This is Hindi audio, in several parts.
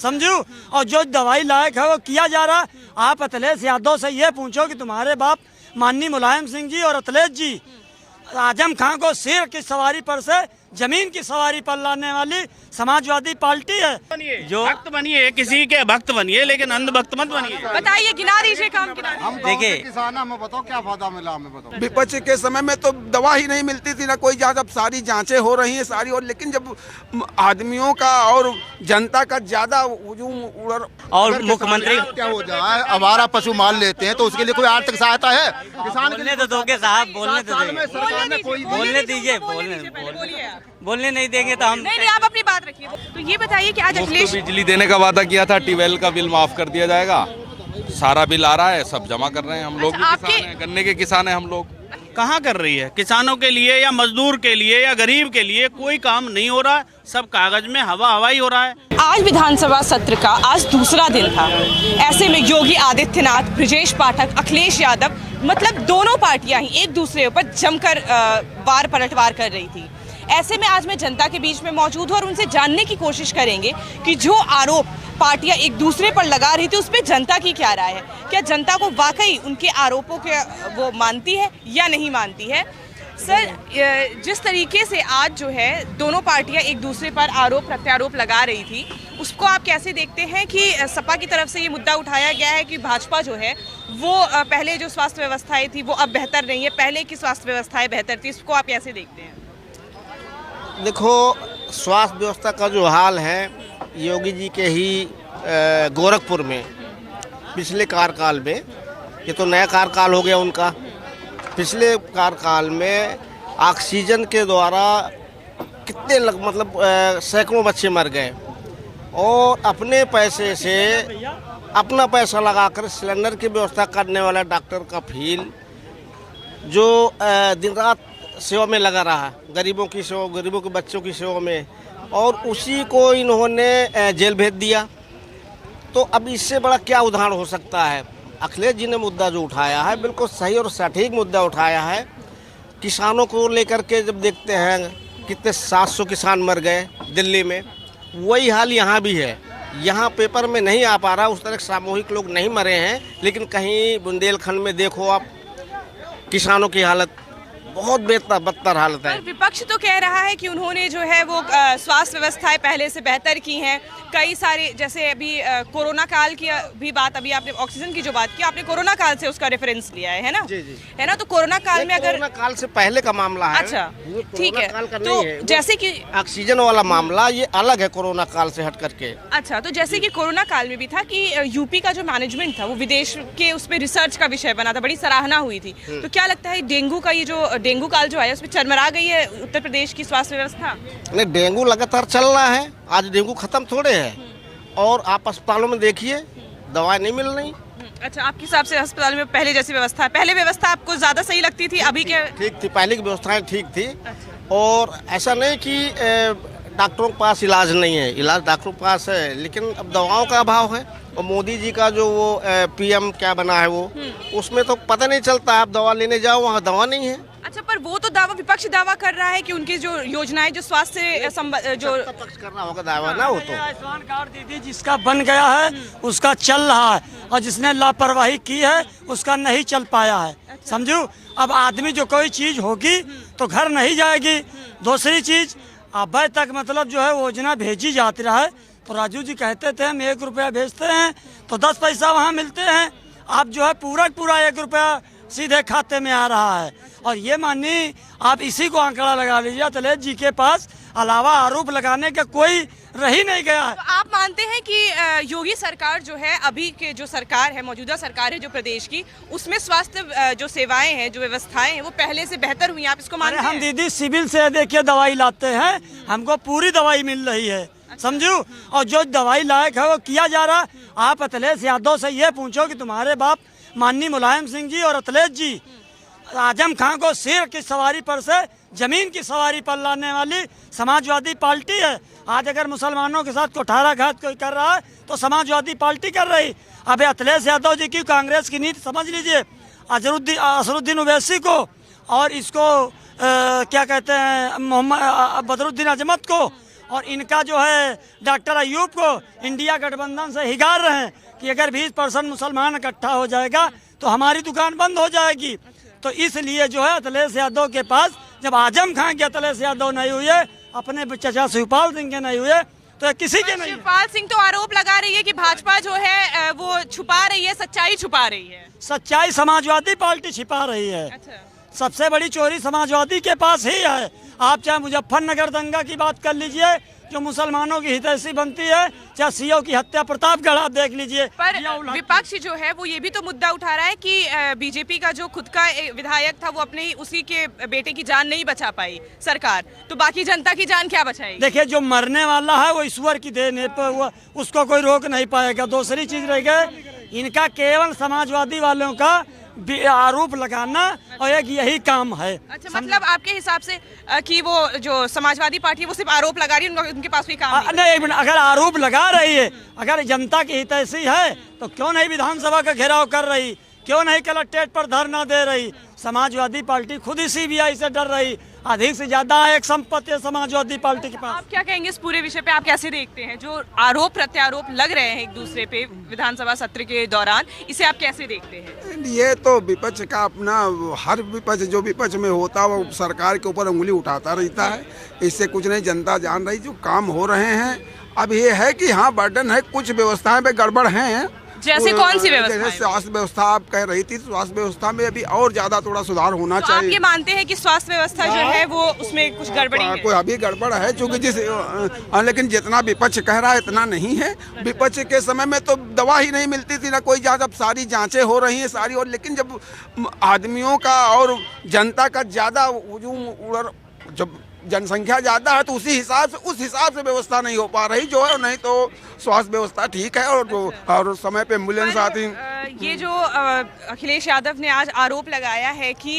समझू। और जो दवाई लायक है वो किया जा रहा है। आप अखिलेश यादव से ये पूछो कि तुम्हारे बाप माननीय मुलायम सिंह जी और अखिलेश जी आजम खान को शेर की सवारी पर से जमीन की सवारी पर लाने वाली समाजवादी पार्टी है। जो भक्त बनिए, किसी के भक्त बनिए, लेकिन अंधभक्त मत बनिए। बताइए, गिना दीजिए काम। हम देखिए किसान, हमें बताओ क्या फायदा मिला, हमें बताओ। विपक्ष के समय में तो दवा ही नहीं मिलती थी ना कोई जांच। अब सारी जांचें हो रही हैं सारी, और लेकिन जब आदमियों का और जनता का ज्यादा और मुख्यमंत्री क्या हो जाए, हमारा पशु मार लेते हैं तो उसके लिए कोई आर्थिक सहायता है? किसान बोलने तो दोगे साहब, बोलने तो में सरकार ने कोई बोलने दीजिए, बोलने नहीं देंगे तो हम नहीं, आप अपनी बात रखिए। तो ये बताइए कि आज अखिलेश बिजली देने का वादा किया था, ट्यूबवेल का बिल माफ कर दिया जाएगा। सारा बिल आ रहा है, सब जमा कर रहे हैं। हम लोग भी किसान हैं, गन्ने के किसान हैं हम लोग। कहाँ कर रही है? किसानों के लिए या मजदूर के लिए या गरीब के लिए कोई काम नहीं हो रहा है। सब कागज में हवा ही हो रहा है। आज विधानसभा सत्र का आज दूसरा दिन था। ऐसे में योगी आदित्यनाथ, ब्रजेश पाठक, अखिलेश यादव, मतलब दोनों पार्टियां ही एक दूसरे पर जमकर वार पलटवार कर रही थी। ऐसे में आज मैं जनता के बीच में मौजूद हूँ और उनसे जानने की कोशिश करेंगे कि जो आरोप पार्टियां एक दूसरे पर लगा रही थी उस पर जनता की क्या राय है। क्या जनता को वाकई उनके आरोपों के वो मानती है या नहीं मानती है। सर, जिस तरीके से आज जो है दोनों पार्टियां एक दूसरे पर आरोप प्रत्यारोप लगा रही थी, उसको आप कैसे देखते हैं कि सपा की तरफ से ये मुद्दा उठाया गया है कि भाजपा जो है वो पहले जो स्वास्थ्य व्यवस्थाएं थी वो अब बेहतर नहीं है, पहले की स्वास्थ्य व्यवस्थाएं बेहतर थी, इसको आप कैसे देखते हैं? देखो, स्वास्थ्य व्यवस्था का जो हाल है, योगी जी के ही गोरखपुर में पिछले कार्यकाल में, ये तो नया कार्यकाल हो गया उनका, पिछले कार्यकाल में ऑक्सीजन के द्वारा कितने सैकड़ों बच्चे मर गए और अपने पैसे से अपना पैसा लगाकर सिलेंडर की व्यवस्था करने वाला डॉक्टर का फील जो दिन रात सेवा में लगा रहा, गरीबों की सेवा, गरीबों के बच्चों की सेवा में, और उसी को इन्होंने जेल भेज दिया। तो अब इससे बड़ा क्या उदाहरण हो सकता है। अखिलेश जी ने मुद्दा जो उठाया है बिल्कुल सही और सटीक मुद्दा उठाया है। किसानों को लेकर के जब देखते हैं कितने 700 किसान मर गए दिल्ली में, वही हाल यहाँ भी है। यहाँ पेपर में नहीं आ पा रहा, उस तरह सामूहिक लोग नहीं मरे हैं, लेकिन कहीं बुंदेलखंड में देखो आप किसानों की हालत बहुत बदतर हालत है। विपक्ष तो कह रहा है कि उन्होंने जो है वो स्वास्थ्य व्यवस्थाएं पहले से बेहतर की हैं। कई सारे, जैसे अभी कोरोना काल की भी बात, अभी आपने ऑक्सीजन की जो बात की, आपने कोरोना काल से उसका रेफरेंस लिया है ना? जी जी, है ना? तो कोरोना काल में, अगर कोरोना काल से पहले का मामला है। अच्छा, ठीक है। तो जैसे कि ऑक्सीजन वाला मामला ये अलग है कोरोना काल से हट करके। अच्छा, तो जैसे कि कोरोना काल में भी था कि यूपी का जो मैनेजमेंट था वो विदेश के उस पर रिसर्च का विषय बना था, बड़ी सराहना हुई थी। तो क्या लगता है डेंगू का ये जो डेंगू काल जो आया उसमें चरमरा गई है उत्तर प्रदेश की स्वास्थ्य व्यवस्था? नहीं, डेंगू लगातार चल रहा है, आज डेंगू खत्म थोड़े है। और आप अस्पतालों में देखिए दवाएं नहीं मिल रही। अच्छा, आपके हिसाब से अस्पताल में पहले जैसी व्यवस्था है? पहले व्यवस्था आपको ज्यादा सही लगती थी, अभी के? ठीक थी, पहले की व्यवस्थाएं ठीक थी। और ऐसा नहीं कि डॉक्टरों के पास इलाज नहीं है, इलाज डॉक्टरों के पास है, लेकिन अब दवाओं का अभाव है। और मोदी जी का जो वो PM क्या बना है वो, उसमें तो पता नहीं चलता, आप दवा लेने जाओ वहाँ दवा नहीं है। अच्छा, पर वो तो दावा, विपक्ष दावा कर रहा है कि उनकी जो योजनाएं जो स्वास्थ्य जो पक्ष करना होगा दावा ना, वो तो आयुष्मान कार्ड दीदी जिसका बन गया है उसका चल रहा है, और जिसने लापरवाही की है उसका नहीं चल पाया है। समझू। अब आदमी जो कोई चीज होगी तो घर नहीं जाएगी। दूसरी चीज, अब तक मतलब जो है योजना भेजी जाती रहा है, तो राजू जी कहते थे हम 1 रुपया भेजते हैं तो 10 पैसा वहाँ मिलते हैं। अब जो है पूरा 1 रुपया सीधे खाते में आ रहा है। और ये मानिए आप इसी को आंकड़ा लगा लीजिए, अखिलेश जी के पास अलावा आरोप लगाने का कोई रह ही नहीं गया है। तो आप मानते हैं कि योगी सरकार जो है, अभी के जो सरकार है, मौजूदा सरकार है जो प्रदेश की, उसमें स्वास्थ्य जो सेवाएं हैं, जो व्यवस्थाएं हैं, वो पहले से बेहतर हुई हैं? आप इसको मानते हैं? हम दीदी सिविल से देखिए दवाई लाते हैं, हमको पूरी दवाई मिल रही है। समझू। और जो दवाई लायक है वो किया जा रहा है। आप अखिलेश यादव से ये पूछो कि तुम्हारे बाप माननीय मुलायम सिंह जी और अखिलेश जी आजम खान को शेर की सवारी पर से जमीन की सवारी पर लाने वाली समाजवादी पार्टी है। आज अगर मुसलमानों के साथ कुठाराघात कोई कर रहा है तो समाजवादी पार्टी कर रही। अब अखिलेश यादव जी की कांग्रेस की नीति समझ लीजिए, असरुद्दीन ओवैसी को और इसको क्या कहते हैं, मोहम्मद बदरुद्दीन अजमत को और इनका जो है डॉक्टर अयूब को इंडिया गठबंधन से हिगार रहे हैं कि अगर 20% मुसलमान इकट्ठा हो जाएगा तो हमारी दुकान बंद हो जाएगी। तो इसलिए जो है अखिलेश यादव के पास जब आजम खान के अखिलेश यादव नहीं हुए, अपने चचा शिवपाल सिंह के नहीं हुए, तो किसी के नहीं। शिवपाल सिंह तो आरोप लगा रही है कि भाजपा जो है वो छुपा रही है, सच्चाई छुपा रही है। सच्चाई समाजवादी पार्टी छिपा रही है। अच्छा। सबसे बड़ी चोरी समाजवादी के पास ही है। आप चाहे मुजफ्फरनगर दंगा की बात कर लीजिए जो मुसलमानों की हितैषी बनती है, चाहे सीओ की हत्या प्रतापगढ़ आप देख लीजिए। पर विपक्ष जो है वो ये भी तो मुद्दा उठा रहा है कि बीजेपी का जो खुद का विधायक था वो अपने उसी के बेटे की जान नहीं बचा पाई सरकार, तो बाकी जनता की जान क्या बचाएगी? देखिए जो मरने वाला है वो ईश्वर की देन है, वो उसको कोई रोक नहीं पाएगा। दूसरी चीज रह गई, इनका केवल समाजवादी वालों का आरोप लगाना और एक यही काम है। अच्छा, मतलब आपके हिसाब से कि वो जो समाजवादी पार्टी वो सिर्फ आरोप लगा रही है, उनके पास कोई काम नहीं? अगर आरोप लगा रही है, अगर जनता की हितैषी है तो क्यों नहीं विधानसभा का घेराव कर रही, क्यों नहीं कलेक्ट्रेट पर धरना दे रही? समाजवादी पार्टी खुद ही सीबीआई से डर रही, अधिक से ज्यादा एक संपत्ति है समाजवादी पार्टी के पास। आप क्या कहेंगे इस पूरे विषय पे? आप कैसे देखते हैं जो आरोप प्रत्यारोप लग रहे हैं एक दूसरे पे विधानसभा सत्र के दौरान, इसे आप कैसे देखते हैं? ये तो विपक्ष का अपना, हर विपक्ष जो विपक्ष में होता है वो सरकार के ऊपर उंगली उठाता रहता है। इससे कुछ नहीं, जनता जान रही जो काम हो रहे हैं। अब ये है कि हाँ बर्डन है, कुछ व्यवस्थाएं पे गड़बड़ हैं। जैसे कौन सी व्यवस्था? जैसे स्वास्थ्य व्यवस्था आप कह रही थी, स्वास्थ्य व्यवस्था में अभी और ज्यादा थोड़ा सुधार होना तो चाहिए। आप ये मानते हैं कि स्वास्थ्य व्यवस्था जो है वो उसमें कुछ गड़बड़ी है? कोई अभी गड़बड़ है चूंकि लेकिन जितना विपक्ष कह रहा है इतना नहीं है। विपक्ष के समय में तो दवा ही नहीं मिलती थी ना कोई जांच, अब सारी जांचें हो रही हैं सारी। और लेकिन जब आदमियों का और जनता का ज्यादा जब जनसंख्या ज्यादा है तो उस हिसाब से व्यवस्था नहीं हो पा रही जो है। नहीं तो स्वास्थ्य व्यवस्था ठीक है और समय पे एम्बुलेंस आती। ये जो अखिलेश यादव ने आज आरोप लगाया है कि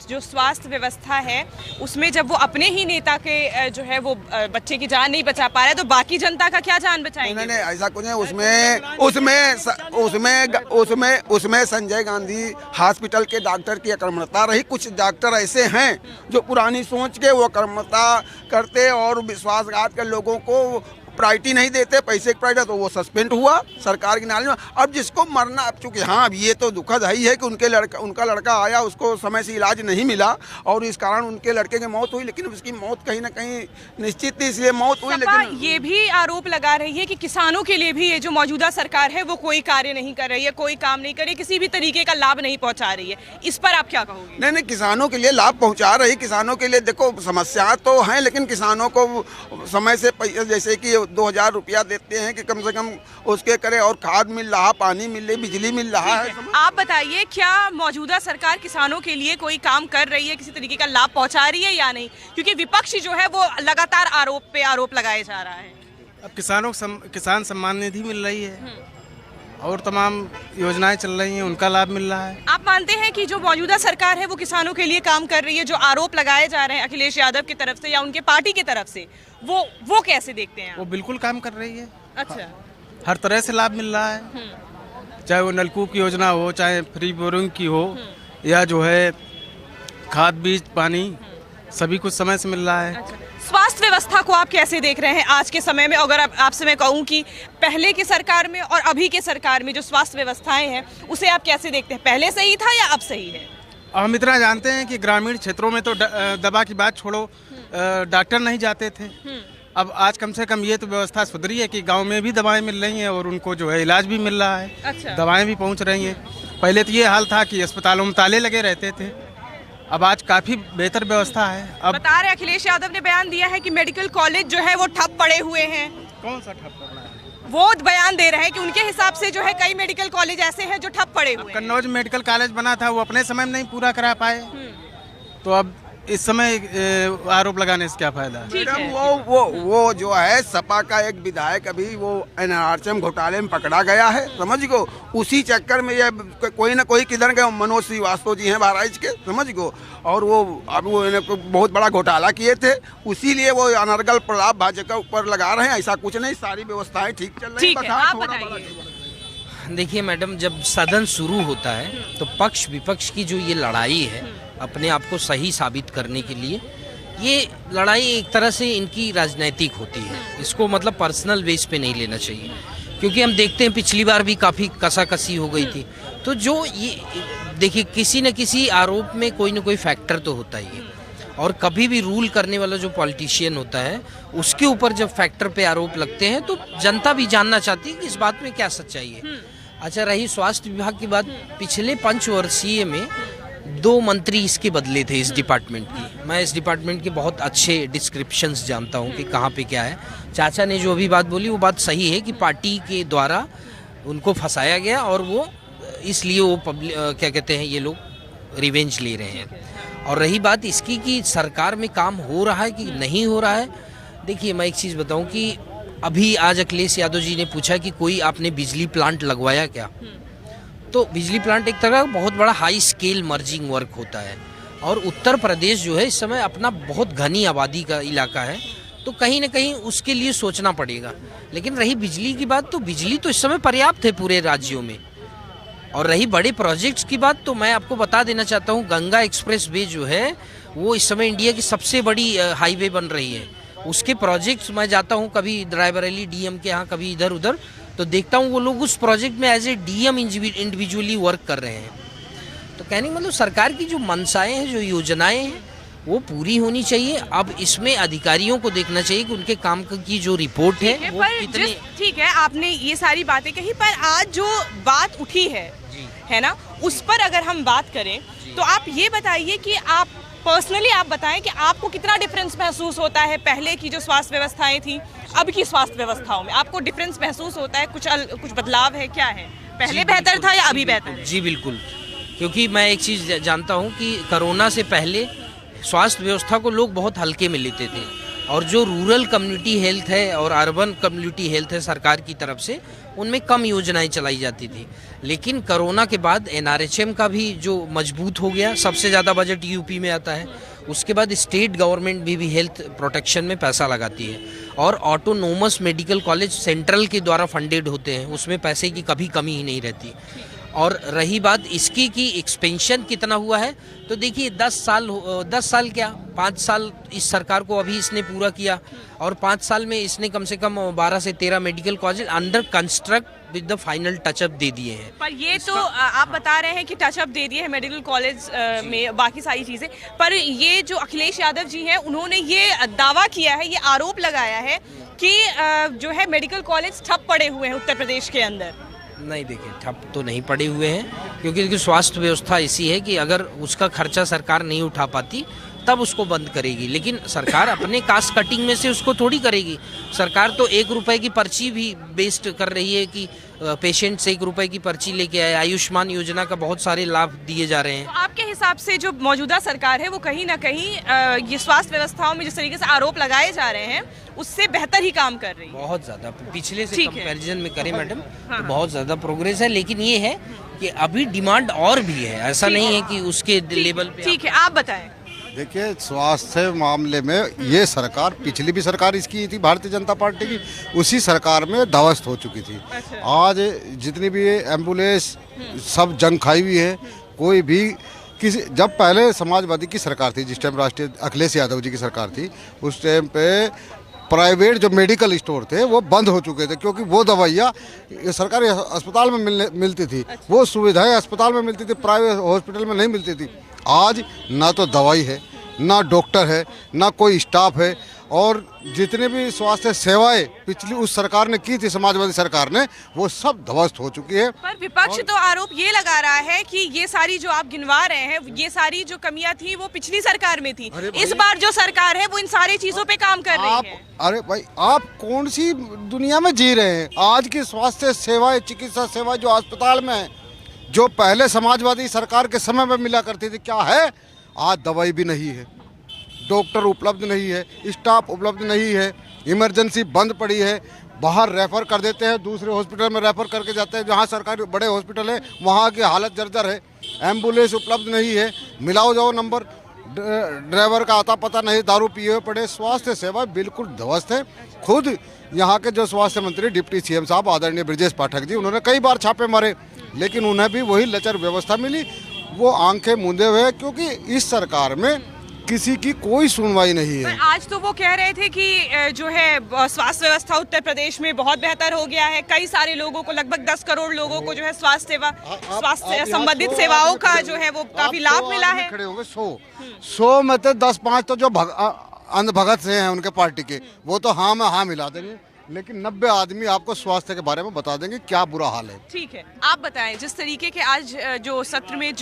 जो स्वास्थ्य व्यवस्था है उसमें जब वो अपने ही नेता के जो है वो बच्चे की जान नहीं बचा पा रहे तो बाकी जनता का क्या जान बचाएंगे? नहीं, ऐसा कुछ नहीं। उसमें संजय गांधी हॉस्पिटल के डॉक्टर की अकर्मकता रही। कुछ डॉक्टर ऐसे हैं जो पुरानी सोच के वो अकर्मकता करते और विश्वासघात के लोगों को प्रायोरिटी नहीं देते, पैसे की प्रायोरिटी, तो वो सस्पेंड हुआ सरकार की नाली में। अब जिसको मरना, अब चूंकि हाँ अब ये तो दुखद है ही है कि उनका लड़का आया, उसको समय से इलाज नहीं मिला और इस कारण उनके लड़के की मौत हुई। लेकिन उसकी मौत कहीं ना कहीं निश्चित थी, इसलिए मौत हुई। लेकिन ये भी आरोप लगा रही है कि किसानों के लिए भी ये जो मौजूदा सरकार है वो कोई कार्य नहीं कर रही है, कोई काम नहीं कर रही, किसी भी तरीके का लाभ नहीं पहुँचा रही है। इस पर आप क्या कहोगे? नहीं, किसानों के लिए लाभ पहुँचा रही। किसानों के लिए देखो समस्या तो है, लेकिन किसानों को समय से जैसे कि 2000 रुपया देते हैं कि कम से कम उसके करे, और खाद मिल रहा, पानी मिल रही, बिजली मिल रहा है। आप बताइए क्या मौजूदा सरकार किसानों के लिए कोई काम कर रही है, किसी तरीके का लाभ पहुंचा रही है या नहीं? क्योंकि विपक्ष जो है वो लगातार आरोप पे आरोप लगाए जा रहा है। अब किसानों को किसान सम्मान निधि मिल रही है और तमाम योजनाएं चल रही हैं, उनका लाभ मिल रहा है। आप मानते हैं कि जो मौजूदा सरकार है वो किसानों के लिए काम कर रही है? जो आरोप लगाए जा रहे हैं अखिलेश यादव की तरफ से या उनके पार्टी की तरफ से, वो कैसे देखते हैं? वो बिल्कुल काम कर रही है। अच्छा, हर तरह से लाभ मिल रहा है, चाहे वो नलकूप की योजना हो, चाहे फ्री बोरिंग की हो, या जो है खाद बीज पानी, सभी कुछ समय से मिल रहा है। अच्छा। स्वास्थ्य व्यवस्था को आप कैसे देख रहे हैं आज के समय में? अगर आपसे मैं कहूँ कि पहले की सरकार में और अभी के सरकार में जो स्वास्थ्य व्यवस्थाएं हैं उसे आप कैसे देखते हैं? पहले सही था या अब सही है? हम इतना जानते हैं कि ग्रामीण क्षेत्रों में तो दवा की बात छोड़ो, डॉक्टर नहीं जाते थे। अब आज कम से कम ये तो व्यवस्था सुधरी है कि गांव में भी दवाएं मिल रही हैं और उनको जो है इलाज भी मिल रहा है। अच्छा। दवाएं भी पहुंच रही हैं। पहले तो ये हाल था कि अस्पतालों में ताले लगे रहते थे, अब आज काफी बेहतर व्यवस्था है। अब बता रहे अखिलेश यादव ने बयान दिया है कि मेडिकल कॉलेज जो है वो ठप पड़े हुए हैं। कौन सा ठप पड़ रहा है? वो बयान दे रहे हैं कि उनके हिसाब से जो है कई मेडिकल कॉलेज ऐसे हैं जो ठप पड़े हुए हैं। कन्नौज मेडिकल कॉलेज बना था, वो अपने समय में नहीं पूरा करा पाए, तो अब इस समय आरोप लगाने से क्या फायदा? मैडम वो जो है सपा का एक विधायक अभी वो NRCM घोटाले में पकड़ा गया है, समझ गो। उसी चक्कर में ये कोई ना कोई किधर गए, मनोज श्रीवास्तव जी हैं बहराइच के, समझ गो। और वो अब वो बहुत बड़ा घोटाला किए थे, उसीलिए वो अनर्गल प्रलाप भाजपा के ऊपर लगा रहे हैं। ऐसा कुछ नहीं, सारी व्यवस्थाएं ठीक चल रही है। आप बताइए। देखिए मैडम, जब सदन शुरू होता है तो पक्ष विपक्ष की जो ये लड़ाई है अपने आप को सही साबित करने के लिए ये लड़ाई एक तरह से इनकी राजनीतिक होती है, इसको मतलब पर्सनल बेस पे नहीं लेना चाहिए, क्योंकि हम देखते हैं पिछली बार भी काफ़ी कसाकसी हो गई थी। तो जो ये देखिए, किसी न किसी आरोप में कोई न कोई फैक्टर तो होता ही है, और कभी भी रूल करने वाला जो पॉलिटिशियन होता है उसके ऊपर जब फैक्टर पे आरोप लगते हैं तो जनता भी जानना चाहती है कि इस बात में क्या सच्चाई है। अच्छा, रही स्वास्थ्य विभाग की बात, पिछले पंचवर्षीय में 2 मंत्री इसके बदले थे इस डिपार्टमेंट की। मैं इस डिपार्टमेंट के बहुत अच्छे डिस्क्रिप्शंस जानता हूँ कि कहाँ पे क्या है। चाचा ने जो अभी बात बोली वो बात सही है कि पार्टी के द्वारा उनको फंसाया गया और वो इसलिए वो क्या कहते हैं, ये लोग रिवेंज ले रहे हैं। और रही बात इसकी कि सरकार में काम हो रहा है कि नहीं हो रहा है, देखिए मैं एक चीज़ बताऊं कि अभी आज अखिलेश यादव जी ने पूछा कि कोई आपने बिजली प्लांट लगवाया क्या, तो बिजली प्लांट एक तरह का बहुत बड़ा हाई स्केल मर्जिंग वर्क होता है, और उत्तर प्रदेश जो है इस समय अपना बहुत घनी आबादी का इलाका है, तो कहीं ना कहीं उसके लिए सोचना पड़ेगा। लेकिन रही बिजली की बात, तो बिजली तो इस समय पर्याप्त है पूरे राज्यों में। और रही बड़े प्रोजेक्ट्स की बात, तो मैं आपको बता देना चाहता हूँ, गंगा एक्सप्रेस वे जो है वो इस समय इंडिया की सबसे बड़ी हाईवे बन रही है। उसके प्रोजेक्ट्स मैं जाता हूँ कभी रायबरेली डीएम के यहाँ, कभी इधर उधर, तो देखता हूँ वो लोग उस प्रोजेक्ट में as a DM individually work कर रहे हैं। तो कहने का मतलब सरकार की जो मंशाएं हैं, जो योजनाएं हैं, वो पूरी होनी चाहिए। अब इसमें अधिकारियों को देखना चाहिए कि उनके काम की जो रिपोर्ट है वो कितने। ठीक है, आपने ये सारी बातें कही, पर आज जो बात उठी है ना, उस पर अगर हम बात करें तो आप ये बताइए कि आप पर्सनली आप बताएं कि आपको कितना डिफरेंस महसूस होता है पहले की जो स्वास्थ्य व्यवस्थाएं थी, अब की स्वास्थ्य व्यवस्थाओं में आपको डिफरेंस महसूस होता है? कुछ बदलाव है, क्या है, पहले बेहतर था या अभी बेहतर है? जी बिल्कुल, क्योंकि मैं एक चीज़ जानता हूँ कि कोरोना से पहले स्वास्थ्य व्यवस्था को लोग बहुत हल्के में लेते थे, और जो रूरल कम्युनिटी हेल्थ है और अर्बन कम्युनिटी हेल्थ है सरकार की तरफ से, उनमें कम योजनाएं चलाई जाती थी। लेकिन कोरोना के बाद एनआरएचएम का भी जो मजबूत हो गया, सबसे ज़्यादा बजट यूपी में आता है, उसके बाद स्टेट गवर्नमेंट भी हेल्थ प्रोटेक्शन में पैसा लगाती है, और ऑटोनोमस मेडिकल कॉलेज सेंट्रल के द्वारा फंडेड होते हैं, उसमें पैसे की कभी कमी ही नहीं रहती। और रही बात इसकी कि एक्सपेंशन कितना हुआ है, तो देखिए 10 साल क्या 5 साल इस सरकार को अभी इसने पूरा किया, और 5 साल में इसने कम से कम 12 से 13 medical college under construct with the final touch up दे दिए हैं। पर ये तो आप बता रहे हैं कि टचअप दे दिए हैं मेडिकल कॉलेज में, बाकी सारी चीज़ें, पर ये जो अखिलेश यादव जी हैं उन्होंने ये दावा किया है, ये आरोप लगाया है कि जो है मेडिकल कॉलेज ठप पड़े हुए हैं उत्तर प्रदेश के अंदर। नहीं, देखिए ठप तो नहीं पड़े हुए हैं, क्योंकि स्वास्थ्य व्यवस्था ऐसी है कि अगर उसका खर्चा सरकार नहीं उठा पाती तब उसको बंद करेगी, लेकिन सरकार अपने कास्ट कटिंग में से उसको थोड़ी करेगी। सरकार तो 1 रुपए की पर्ची भी बेस्ड कर रही है कि पेशेंट से 1 रुपए की पर्ची लेके आए। आयुष्मान योजना का बहुत सारे लाभ दिए जा रहे हैं। आपके हिसाब से जो मौजूदा सरकार है वो कहीं ना कहीं ये स्वास्थ्य व्यवस्थाओं में जिस तरीके से आरोप लगाए जा रहे हैं उससे बेहतर ही काम कर रही है? बहुत ज़्यादा, पिछले से कंपैरिजन में करें मैडम तो बहुत ज़्यादा प्रोग्रेस है, लेकिन ये है कि अभी डिमांड और भी है, ऐसा नहीं है कि उसके लेवल पे। ठीक है, आप बताएं। देखिए, स्वास्थ्य मामले में ये सरकार, पिछली भी सरकार इसकी थी भारतीय जनता पार्टी की, उसी सरकार में ध्वस्त हो चुकी थी। आज जितनी भी एम्बुलेंस सब जंग खाई हुई है। कोई भी किसी, जब पहले समाजवादी की सरकार थी, जिस टाइम राष्ट्रीय अखिलेश यादव जी की सरकार थी, उस टाइम पे प्राइवेट जो मेडिकल स्टोर थे वो बंद हो चुके थे, क्योंकि वो दवाइयाँ सरकारी अस्पताल में मिलती थी, वो सुविधाएं अस्पताल में मिलती थी, प्राइवेट हॉस्पिटल में नहीं मिलती थी। आज ना तो दवाई है, ना डॉक्टर है, ना कोई स्टाफ है, और जितने भी स्वास्थ्य सेवाएं पिछली उस सरकार ने की थी, समाजवादी सरकार ने, वो सब ध्वस्त हो चुकी है। पर विपक्ष तो आरोप ये लगा रहा है कि ये सारी जो आप गिनवा रहे हैं, ये सारी जो कमियां थी वो पिछली सरकार में थी, इस बार जो सरकार है वो इन सारी चीजों पे काम कर रही है। अरे भाई, आप कौन सी दुनिया में जी रहे हैं? आज की स्वास्थ्य सेवाएं, चिकित्सा सेवाएं जो अस्पताल में है, जो पहले समाजवादी सरकार के समय में मिला करती थी, क्या है? आज दवाई भी नहीं है, डॉक्टर उपलब्ध नहीं है, स्टाफ उपलब्ध नहीं है, इमरजेंसी बंद पड़ी है, बाहर रेफर कर देते हैं, दूसरे हॉस्पिटल में रेफर करके जाते हैं, जहां सरकारी बड़े हॉस्पिटल है वहां की हालत जर्जर है, एम्बुलेंस उपलब्ध नहीं है, मिलाओ जाओ नंबर, ड्राइवर का आता पता नहीं, दारू पिए हुए पड़े, स्वास्थ्य सेवा बिल्कुल ध्वस्त है। खुद यहाँ के जो स्वास्थ्य मंत्री डिप्टी सीएम साहब आदरणीय ब्रजेश पाठक जी, उन्होंने कई बार छापे मारे, लेकिन उन्हें भी वही लचर व्यवस्था मिली। वो आंखें मूंदे हुए, क्योंकि इस सरकार में किसी की कोई सुनवाई नहीं है। पर आज तो वो कह रहे थे कि जो है स्वास्थ्य व्यवस्था उत्तर प्रदेश में बहुत बेहतर हो गया है, कई सारे लोगों को, लगभग 10 करोड़ लोगों को जो है स्वास्थ्य संबंधित सेवाओं का जो है वो काफी लाभ मिला है। खड़े होंगे 100 में तो 10-5 तो जो अंधभगत से हैं उनके पार्टी के, वो तो हाँ में हाँ मिला देंगे, लेकिन 90 आदमी आपको स्वास्थ्य के बारे में बता देंगे क्या बुरा हाल है। ठीक है, आप बताएं, जिस तरीके के आज जो सत्र में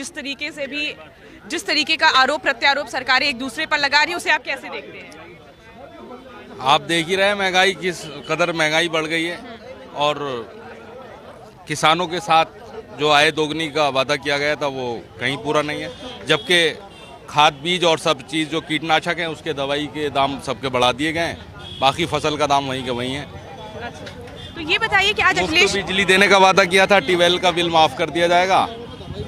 जिस तरीके का आरोप प्रत्यारोप सरकारें एक दूसरे पर लगा रही है, उसे आप कैसे देखते हैं? आप देख ही रहे हैं महंगाई किस कदर महंगाई बढ़ गई है, और किसानों के साथ जो आय दोगुनी का वादा किया गया था वो कहीं पूरा नहीं है, जबकि खाद बीज और सब चीज़ जो कीटनाशक हैं उसके दवाई के दाम सबके बढ़ा दिए गए हैं, बाकी फसल का दाम वहीं का वहीं है। तो ये बताइए कि आज अखिलेश बिजली देने का वादा किया था, ट्यूबवेल का बिल माफ कर दिया जाएगा,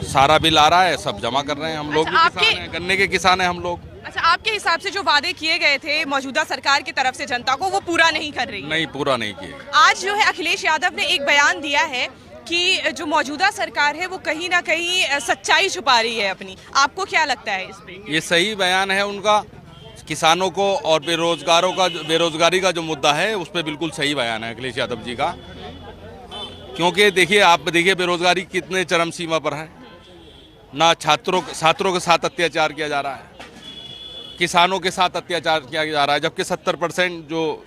सारा बिल आ रहा है, सब जमा कर रहे हैं हम लोग। अच्छा, किसान हैं, गन्ने के किसान हैं हम लोग। अच्छा, आपके हिसाब से जो वादे किए गए थे मौजूदा सरकार की तरफ से जनता को, वो पूरा नहीं कर रही है? नहीं, पूरा नहीं किए। आज जो है अखिलेश यादव ने एक बयान दिया है कि जो मौजूदा सरकार है वो कहीं ना कहीं सच्चाई छुपा रही है अपनी। आपको क्या लगता है इस पे? ये सही बयान है उनका, किसानों को और बेरोजगारी का जो मुद्दा है उस पर बिल्कुल सही बयान है अखिलेश यादव जी का, क्योंकि देखिए आप देखिए बेरोजगारी कितने चरम सीमा पर है, ना छात्रों के साथ अत्याचार किया जा रहा है, किसानों के साथ अत्याचार किया जा रहा है, जबकि 70% जो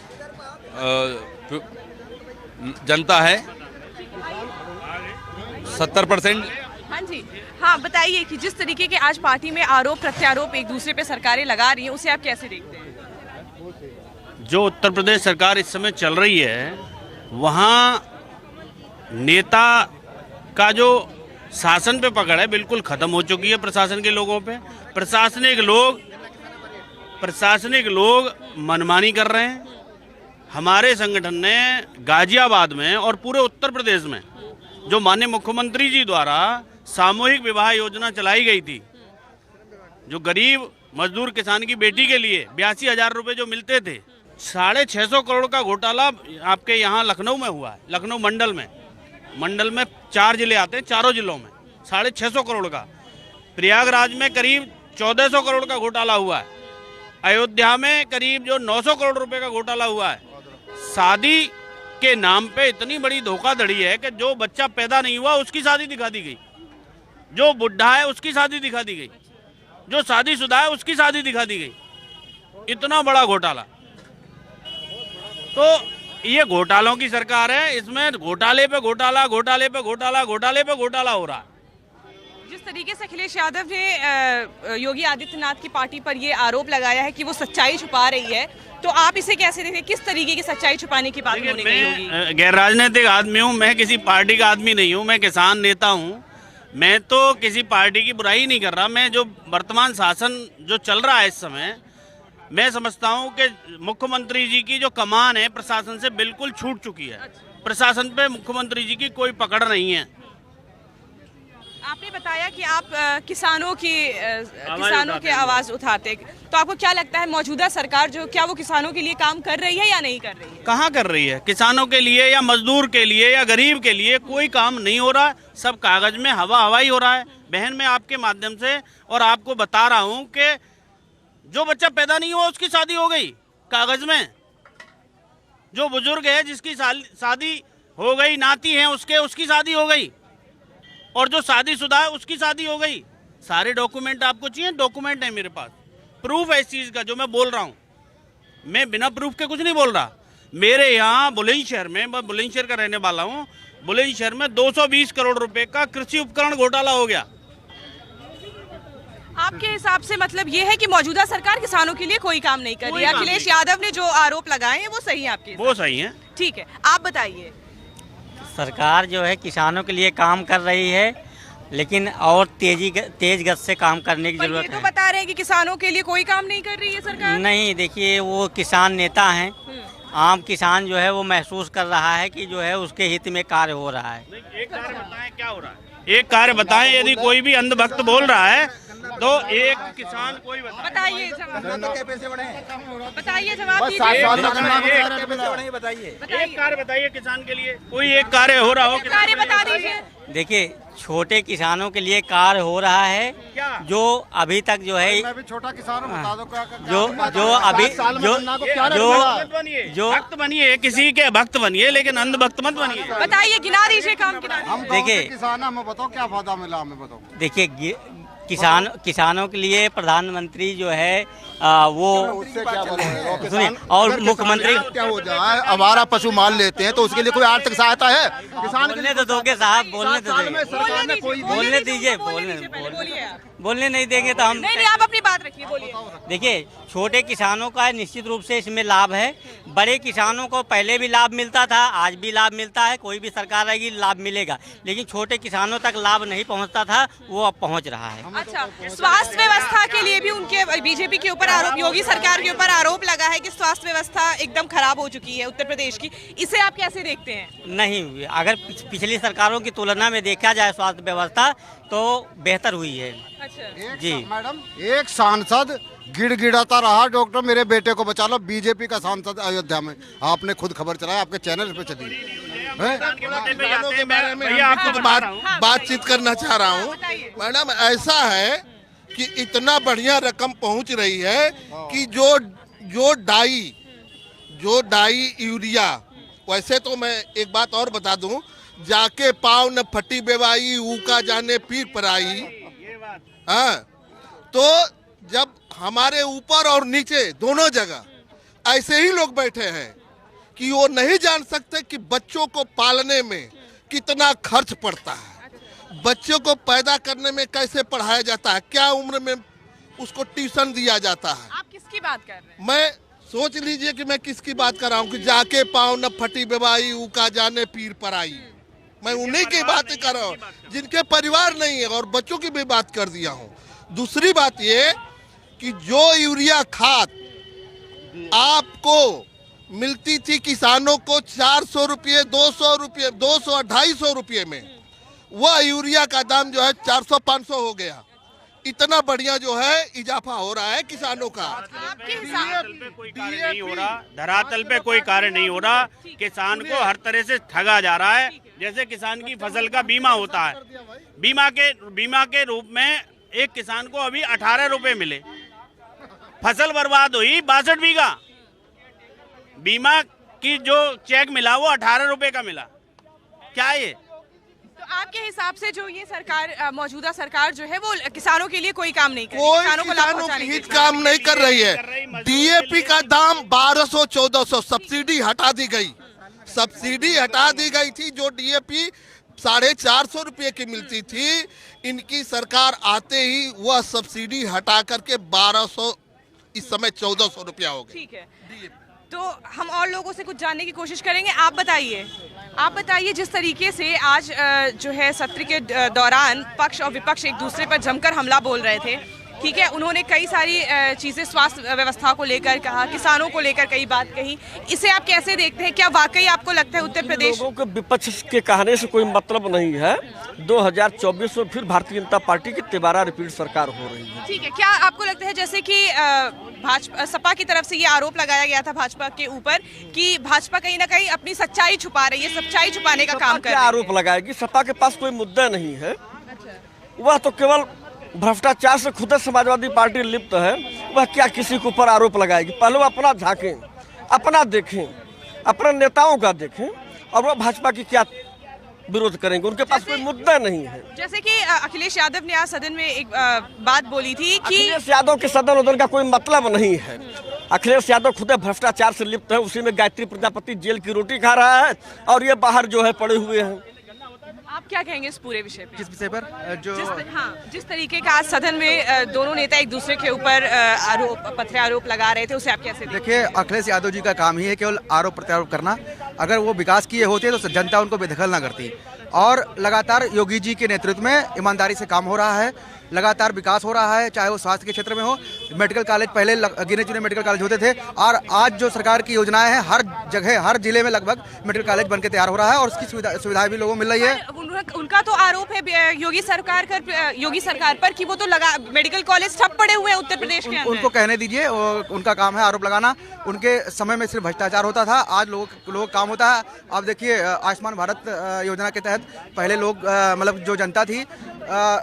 जनता है 70%। हाँ जी, हाँ बताइए कि जिस तरीके के आज पार्टी में आरोप प्रत्यारोप एक दूसरे पे सरकारें लगा रही हैं, उसे आप कैसे देखते हैं? जो उत्तर प्रदेश सरकार इस समय चल रही है, वहाँ नेता का जो शासन पे पकड़ है बिल्कुल खत्म हो चुकी है प्रशासन के लोगों पे। प्रशासनिक लोग मनमानी कर रहे हैं। हमारे संगठन ने गाजियाबाद में और पूरे उत्तर प्रदेश में जो माननीय मुख्यमंत्री जी द्वारा सामूहिक विवाह योजना चलाई गई थी, जो गरीब मजदूर किसान की बेटी के लिए 82,000 रुपये जो मिलते थे, 650 करोड़ का घोटाला आपके यहाँ लखनऊ में हुआ है। लखनऊ मंडल में 4 जिले आते हैं, चारों जिलों में 650 करोड़ का। प्रयागराज में करीब 1400 करोड़ का घोटाला हुआ है। अयोध्या में करीब जो 900 करोड़ रुपए का घोटाला हुआ है। शादी के नाम पे इतनी बड़ी धोखाधड़ी है कि जो बच्चा पैदा नहीं हुआ उसकी शादी दिखा दी गई, जो बुढ़ा है उसकी शादी दिखा दी गई, जो शादीशुदा है उसकी शादी दिखा दी गई। इतना बड़ा घोटाला। तो ये घोटालों की सरकार है, इसमें घोटाले पे घोटाला हो रहा है। जिस तरीके से अखिलेश यादव ने योगी आदित्यनाथ की पार्टी पर ये आरोप लगाया है कि वो सच्चाई छुपा रही है, तो आप इसे कैसे देखते हैं? किस तरीके की सच्चाई छुपाने की बात होने गई होगी? मैं गैर राजनीतिक आदमी हूँ, मैं किसी पार्टी का आदमी नहीं हूँ, मैं किसान नेता हूँ। मैं तो किसी पार्टी की बुराई नहीं कर रहा। मैं जो वर्तमान शासन जो चल रहा है इस समय, मैं समझता हूँ कि मुख्यमंत्री जी की जो कमान है प्रशासन से बिल्कुल छूट चुकी है। प्रशासन पे मुख्यमंत्री जी की कोई पकड़ नहीं है। आपने बताया कि आप किसानों की आवाज उठाते, तो आपको क्या लगता है मौजूदा सरकार जो, क्या वो किसानों के लिए काम कर रही है या नहीं कर रही है? कहाँ कर रही है? किसानों के लिए या मजदूर के लिए या गरीब के लिए कोई काम नहीं हो रहा। सब कागज में हवाई हो रहा है। बहन, मैं आपके माध्यम से और आपको बता रहा हूँ कि जो बच्चा पैदा नहीं हुआ उसकी शादी हो गई कागज में, जो बुजुर्ग है जिसकी शादी हो गई, नाती है उसकी शादी हो गई, और जो शादीशुदा है उसकी शादी हो गई। सारे डॉक्यूमेंट आपको चाहिए? डॉक्यूमेंट है मेरे पास, प्रूफ है इस चीज़ का जो मैं बोल रहा हूँ। मैं बिना प्रूफ के कुछ नहीं बोल रहा। मेरे यहाँ बुलंदशहर में, मैं बुलंदशहर का रहने वाला हूँ, बुलंदशहर में 220 करोड़ रुपए का कृषि उपकरण घोटाला हो गया। आपके हिसाब से मतलब ये है कि मौजूदा सरकार किसानों के लिए कोई काम नहीं कर रही है? अखिलेश यादव ने जो आरोप लगाए हैं वो सही है आपके? वो सही है। ठीक है, आप बताइए। सरकार जो है किसानों के लिए काम कर रही है, लेकिन और तेज गति से काम करने की जरूरत है। ये तो बता रहे हैं कि किसानों के लिए कोई काम नहीं कर रही है सरकार। नहीं, देखिए वो किसान नेता हैं, आम किसान जो है वो महसूस कर रहा है कि जो है उसके हित में कार्य हो रहा है। एक कार्य बताएं क्या हो रहा है? एक कार्य बताएं। यदि कोई भी अंधभक्त बोल रहा है तो एक किसान कोई बताइए जवाब। बताइए एक कार्य बताइए किसान के लिए, कोई एक कार्य हो रहा हो। कार्य बता दीजिए। देखिए छोटे किसानों के लिए कार्य हो रहा है जो अभी तक जो है मैं भी छोटा किसान हूं, बता दो क्या जो अभी जो भक्त बनिए, किसी के भक्त बनिए, लेकिन अंधभक्त मत बनिए। बताइए, गिना दीजिए काम गिना दीजिए। हम देखिए, किसान हमें बताओ क्या फायदा मिला, हमें बताओ। देखिए किसानों के लिए प्रधानमंत्री जो है वो सुनिए, और मुख्यमंत्री क्या हो जाए, हमारा पशु मान लेते हैं तो उसके लिए कोई आर्थिक सहायता है? किसान बोलने तो दोगे साहब, बोलने तो साल में सरकार ने कोई बोलने दीजिए, बोलने नहीं देंगे तो हम नहीं, आप अपनी बात रखिए, बोलिए। देखिए, छोटे किसानों का निश्चित रूप से इसमें लाभ है। बड़े किसानों को पहले भी लाभ मिलता था, आज भी लाभ मिलता है, कोई भी सरकार रहेगी लाभ मिलेगा, लेकिन छोटे किसानों तक लाभ नहीं पहुंचता था, वो अब पहुंच रहा है। अच्छा, स्वास्थ्य व्यवस्था के लिए भी उनके बीजेपी के ऊपर आरोप, योगी सरकार के ऊपर आरोप लगा है कि स्वास्थ्य व्यवस्था एकदम खराब हो चुकी है उत्तर प्रदेश की। इसे आप कैसे देखते हैं? नहीं, अगर पिछली सरकारों की तुलना में देखा जाए स्वास्थ्य व्यवस्था तो बेहतर हुई है। अच्छा जी मैडम, एक सांसद गिड़गिड़ाता रहा, डॉक्टर मेरे बेटे को बचा लो, बीजेपी का सांसद अयोध्या में, आपने खुद खबर चलाया, आपके चैनल पे चली बातचीत करना चाह रहा हूँ। मैडम, ऐसा है कि इतना बढ़िया रकम पहुंच रही है कि जो डाई यूरिया, वैसे तो मैं एक बात और बता दूं, जाके पाँव न फटी बेवाई, ऊका जाने पीर पर आई। हाँ, तो जब हमारे ऊपर और नीचे दोनों जगह ऐसे ही लोग बैठे हैं कि वो नहीं जान सकते कि बच्चों को पालने में कितना खर्च पड़ता है, बच्चों को पैदा करने में कैसे पढ़ाया जाता है, क्या उम्र में उसको ट्यूशन दिया जाता है। आप किसकी बात कर रहे हैं? मैं सोच लीजिए कि मैं किसकी बात कर रहा हूँ कि जाके पाँव न फटी बेवाई, ऊका जाने पीर पर आई। मैं उन्हीं की बात कर रहा हूँ जिनके परिवार नहीं है, और बच्चों की भी बात कर दिया हूँ। दूसरी बात ये कि जो यूरिया खाद आपको मिलती थी किसानों को 400 रुपये, 200 रुपये, 200 250 रुपये में, वह यूरिया का दाम जो है 400-500 हो गया। इतना बढ़िया जो है इजाफा हो रहा है किसानों का। कोई कार्य नहीं हो रहा, धरातल पे कोई कार्य नहीं हो रहा, किसान को हर तरह से ठगा जा रहा है। जैसे किसान की फसल का बीमा होता है, बीमा के रूप में एक किसान को अभी 18 रुपए मिले, फसल बर्बाद हुई 62 बीघा, बीमा की जो चेक मिला वो 18 रुपए का मिला। क्या ये? तो आपके हिसाब से जो ये सरकार, मौजूदा सरकार जो है वो किसानों के लिए कोई काम नहीं कर रही, कोई किसानों किसानों की हित काम नहीं कर रही है। डीएपी का दाम 1200-1400, सब्सिडी हटा दी गई, सब्सिडी हटा दी गई थी। जो डीएपी 450 रुपये की मिलती थी, इनकी सरकार आते ही वह सब्सिडी हटा करके 1200, इस समय 1400 रुपया हो गई। ठीक है, तो हम और लोगों से कुछ जानने की कोशिश करेंगे। आप बताइए जिस तरीके से आज जो है सत्र के दौरान पक्ष और विपक्ष एक दूसरे पर जमकर हमला बोल रहे थे, ठीक है, उन्होंने कई सारी चीज़ें स्वास्थ्य व्यवस्था को लेकर कहा, किसानों को लेकर कई बात कही, इसे आप कैसे देखते हैं? क्या वाकई आपको लगता है उत्तर प्रदेश लोगों के विपक्ष के कहने से कोई मतलब नहीं है? 2024 में फिर भारतीय जनता पार्टी की तिबारा रिपीट सरकार हो रही है। ठीक है, क्या आपको लगता है जैसे कि भाजपा, सपा की तरफ से ये आरोप लगाया गया था भाजपा के ऊपर कि भाजपा कहीं ना कहीं अपनी सच्चाई छुपा रही है, सच्चाई छुपाने का काम कर रही है? आरोप लगाएगी? सपा के पास कोई मुद्दा नहीं है, वह तो केवल भ्रष्टाचार से खुद समाजवादी पार्टी लिप्त है। वह क्या किसी के ऊपर आरोप लगाएगी? पहले वो अपना झांकें, अपना देखें, अपने नेताओं का देखें, और वो भाजपा की क्या विरोध करेंगे? उनके पास कोई मुद्दा नहीं है। जैसे कि अखिलेश यादव ने आज सदन में एक बात बोली थी कि अखिलेश यादव के सदन उदन का कोई मतलब नहीं है। अखिलेश यादव खुद भ्रष्टाचार से लिप्त है, उसी में गायत्री प्रजापति जेल की रोटी खा रहा है, और ये बाहर जो है पड़े हुए हैं। आप क्या कहेंगे इस पूरे विषय पे? किस विषय पर? जिस तरीके का आज सदन में दोनों नेता एक दूसरे के ऊपर आरोप लगा रहे थे, उसे आप कैसे देखते? देखिए, अखिलेश यादव जी का काम ही है केवल आरोप प्रत्यारोप करना। अगर वो विकास किए होते तो जनता उनको बेदखल ना करती। और लगातार योगी जी के नेतृत्व में ईमानदारी से काम हो रहा है। लगातार विकास हो रहा है, चाहे वो स्वास्थ्य के क्षेत्र में हो, मेडिकल कॉलेज पहले गिने चुने मेडिकल कॉलेज होते थे और आज जो सरकार की योजनाएं हैं हर जगह हर जिले में लगभग मेडिकल कॉलेज बन के तैयार हो रहा है और उसकी सुविधाएं भी लोगों को मिल रही है। उनका तो आरोप है योगी सरकार पर कि वो तो मेडिकल कॉलेज ठप पड़े हुए हैं उत्तर प्रदेश के अंदर। उनको कहने दीजिए, उनका काम है आरोप लगाना। उनके समय में सिर्फ भ्रष्टाचार होता था, आज लोगों का काम होता है। आप देखिए आयुष्मान भारत योजना के तहत पहले लोग मतलब जो जनता थी,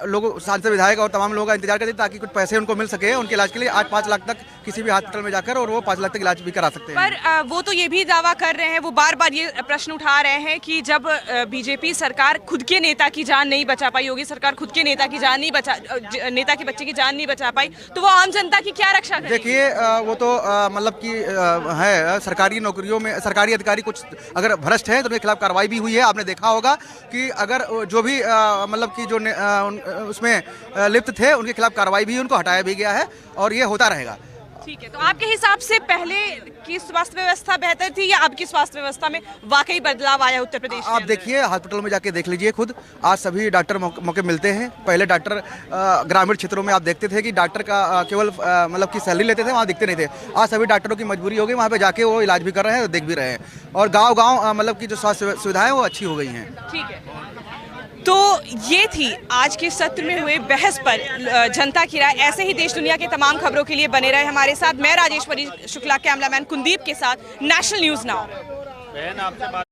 लोग सांसद विधायक और तमाम लोगों का इंतजार करते ताकि कुछ पैसे उनको मिल सके उनके इलाज के लिए। आज 5 लाख तक किसी भी हॉस्पिटल में जाकर और वो 5 लाख तक इलाज भी करा सकते हैं। पर वो तो ये भी दावा कर रहे हैं, वो बार बार ये प्रश्न उठा रहे हैं कि जब बीजेपी सरकार खुद के नेता की जान नहीं बचा पाई, योगी सरकार खुद के नेता की जान नहीं बचा, नेता के बच्चे की जान नहीं बचा पाई, तो वो आम जनता की क्या रक्षा करेगी? देखिए वो तो मतलब कि है सरकारी नौकरियों में सरकारी अधिकारी कुछ अगर भ्रष्ट हैं तो उनके खिलाफ कार्रवाई भी हुई है। आपने देखा होगा कि अगर जो भी मतलब कि जो उसमें लिप्त थे उनके खिलाफ कार्रवाई भी, उनको हटाया भी गया है और ये होता रहेगा। ठीक है, तो आपके हिसाब से पहले की स्वास्थ्य व्यवस्था बेहतर थी या अब की स्वास्थ्य व्यवस्था में वाकई बदलाव आया उत्तर प्रदेश में? आप देखिए हॉस्पिटल में जाके देख लीजिए खुद, आज सभी डॉक्टर मौके मिलते हैं। पहले डॉक्टर ग्रामीण क्षेत्रों में आप देखते थे कि डॉक्टर का केवल मतलब कि सैलरी लेते थे, वहाँ दिखते नहीं थे। आज सभी डॉक्टरों की मजबूरी हो गई, वहाँ पे जाके वो इलाज भी कर रहे हैं, देख भी रहे हैं और गाँव मतलब की जो स्वास्थ्य सुविधाएं वो अच्छी हो गई हैं। ठीक है, तो ये थी आज के सत्र में हुए बहस पर जनता की राय। ऐसे ही देश दुनिया के तमाम खबरों के लिए बने रहे हमारे साथ। मैं राजेश्वरी शुक्ला, कैमरामैन कुलदीप के साथ, नेशनल न्यूज़ नाउ।